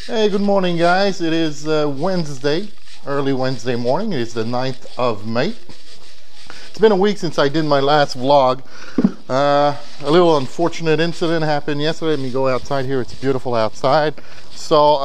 Hey, good morning, guys. It is Wednesday, early Wednesday morning. It is the 9th of May. It's been a week since I did my last vlog. A little unfortunate incident happened yesterday. Let me go outside here. It's beautiful outside. So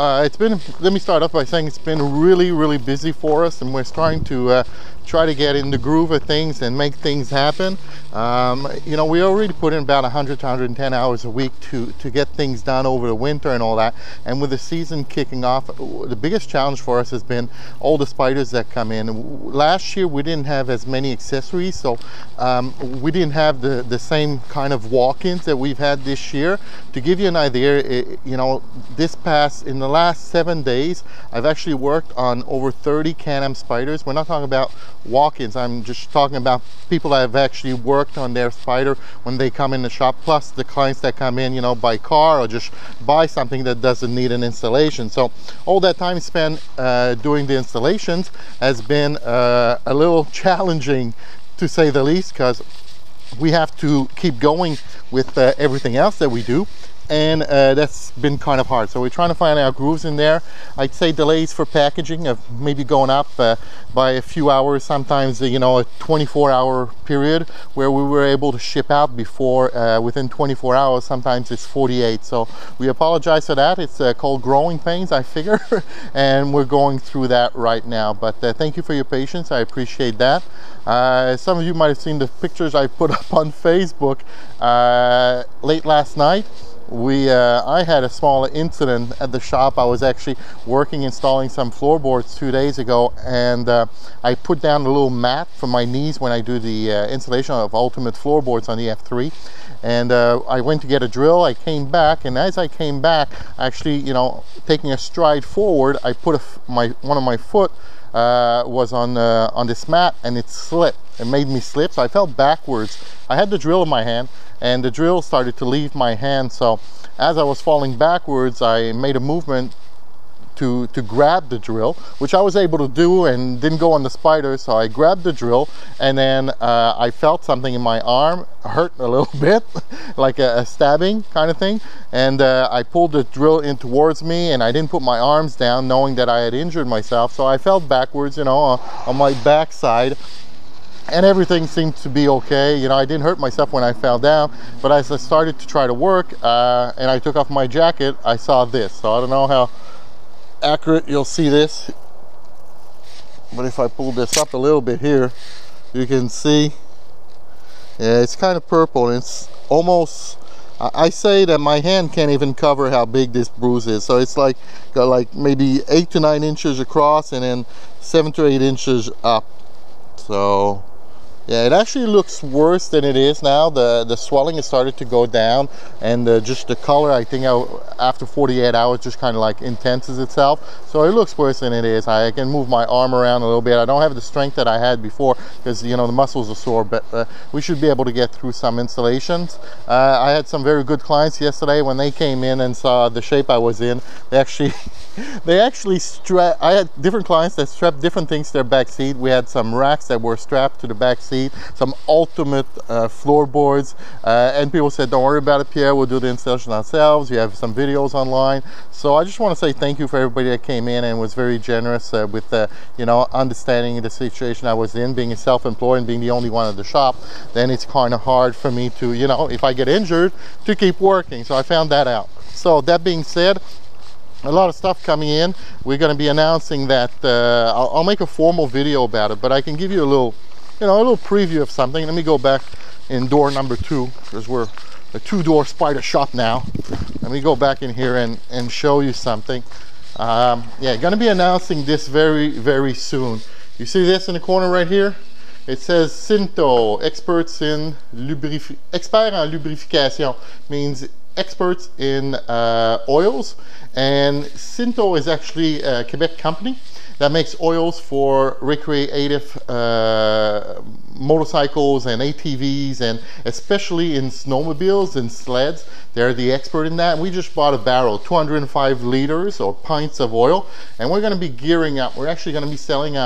let me start off by saying it's been really busy for us, and we're trying to try to get in the groove of things and make things happen. You know, we already put in about 100 to 110 hours a week to get things done over the winter and all that. And with the season kicking off, the biggest challenge for us has been all the spiders that come in. Last year we didn't have as many accessories, so we didn't have the same kind of walk-ins that we've had this year. To give you an idea, you know, in the last 7 days, I've actually worked on over 30 Can-Am spiders. We're not talking about walk-ins. I'm just talking about people that have actually worked on their spider when they come in the shop, plus the clients that come in, you know, by car or just buy something that doesn't need an installation. So all that time spent doing the installations has been a little challenging, to say the least, because we have to keep going with everything else that we do, and that's been kind of hard. So we're trying to find our grooves in there. I'd say delays for packaging of maybe going up by a few hours, sometimes you know, a 24-hour period where we were able to ship out before within 24 hours. Sometimes it's 48. So we apologize for that. It's called growing pains, I figure, and we're going through that right now. But thank you for your patience. I appreciate that. Some of you might have seen the pictures I put up on Facebook late last night. I had a small incident at the shop. I was actually working installing some floorboards 2 days ago, and I put down a little mat for my knees when I do the installation of ultimate floorboards on the F3. And I went to get a drill. I came back, and as I came back, actually, you know, taking a stride forward, I put one of my foot was on this mat, and it slipped. It made me slip, so I fell backwards. I had the drill in my hand, and the drill started to leave my hand. So as I was falling backwards, I made a movement to grab the drill, which I was able to do and didn't go on the spider. So I grabbed the drill, and then I felt something in my arm, hurt a little bit, like a stabbing kind of thing. And I pulled the drill in towards me, and I didn't put my arms down, knowing that I had injured myself. So I fell backwards, you know, on my backside. And everything seemed to be okay. You know, I didn't hurt myself when I fell down, but as I started to try to work and I took off my jacket, I saw this. So I don't know how accurate you'll see this, but if I pull this up a little bit here, you can see, yeah, it's kind of purple, and it's almost, I say that my hand can't even cover how big this bruise is. So it's like got like maybe 8 to 9 inches across, and then 7 to 8 inches up. So yeah, it actually looks worse than it is now. The swelling has started to go down, and just the color, I think after 48 hours just kind of like intenses itself. So it looks worse than it is. I can move my arm around a little bit. I don't have the strength that I had before because, you know, the muscles are sore, but we should be able to get through some installations. I had some very good clients yesterday. When they came in and saw the shape I was in, they actually I had different clients that strapped different things to their back seat. We had some racks that were strapped to the back seat, some ultimate floorboards, and people said, don't worry about it, Pierre, we'll do the installation ourselves. You have some videos online. So I just want to say thank you for everybody that came in and was very generous with you know, understanding the situation I was in. Being self-employed and being the only one at the shop, then it's kind of hard for me to, you know, if I get injured, to keep working. So I found that out. So that being said, a lot of stuff coming in. We're going to be announcing that. I'll make a formal video about it, but I can give you a little, you know, a little preview of something. Let me go back in door number 2, because we're a 2-door Spyder Shop now. Let me go back in here and show you something. Yeah, going to be announcing this very soon. You see this in the corner right here? It says Cinto, experts in expert en lubrification, means experts in oils. And Cinto is actually a Quebec company that makes oils for recreative motorcycles and ATVs, and especially in snowmobiles and sleds. They're the expert in that. We just bought a barrel, 205 liters or pints of oil, and we're going to be gearing up. We're actually going to be selling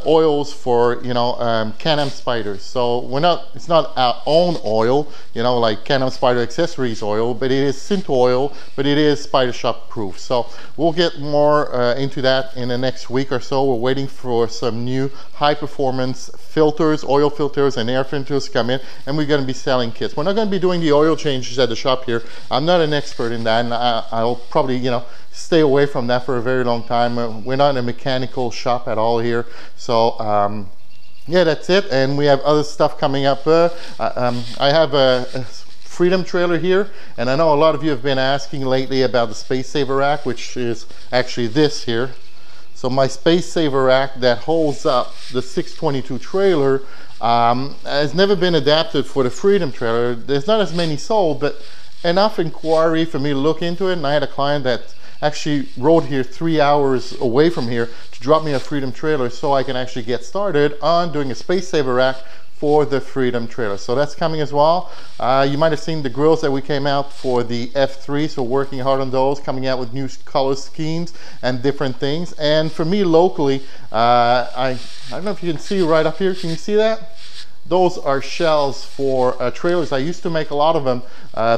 oils for, you know, Can-Am spiders. So it's not our own oil, you know, like Can-Am Spyder accessories oil. oil, but it is synth oil, but it is Spyder Shop proof. So we'll get more into that in the next week or so. We're waiting for some new high performance filters, oil filters and air filters to come in, and we're going to be selling kits. We're not going to be doing the oil changes at the shop here. I'm not an expert in that, and I'll probably, you know, stay away from that for a very long time. We're not a mechanical shop at all here. So yeah, that's it. And we have other stuff coming up. I have a Freedom trailer here, and I know a lot of you have been asking lately about the Space Saver rack, which is actually this here. So my Space Saver rack that holds up the 622 trailer has never been adapted for the Freedom trailer. There's not as many sold, but enough inquiry for me to look into it, and I had a client that actually rode here 3 hours away from here to drop me a Freedom trailer so I can actually get started on doing a Space Saver rack for the Freedom trailer. So that's coming as well. You might have seen the grills that we came out for the F3, so working hard on those, coming out with new color schemes and different things. And for me locally, I don't know if you can see right up here, can you see that? Those are shells for trailers. I used to make a lot of them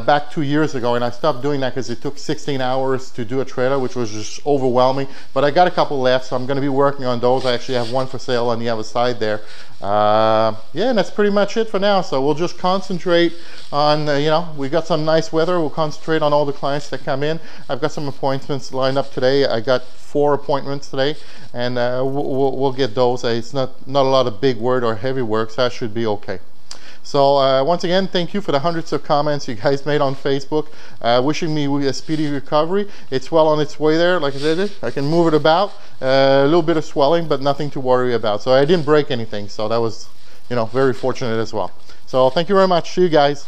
back 2 years ago, and I stopped doing that because it took 16 hours to do a trailer, which was just overwhelming. But I got a couple left, so I'm going to be working on those. I actually have one for sale on the other side there. Yeah, and that's pretty much it for now. So we'll just concentrate on, you know, we got some nice weather. We'll concentrate on all the clients that come in. I've got some appointments lined up today. I got 4 appointments today, and we'll get those. It's not a lot of big work or heavy work, so that should be okay. So once again, thank you for the hundreds of comments you guys made on Facebook, wishing me a speedy recovery. It's well on its way there. Like I said, I can move it about, a little bit of swelling, but nothing to worry about. So I didn't break anything, so that was, you know, very fortunate as well. So thank you very much. See you guys.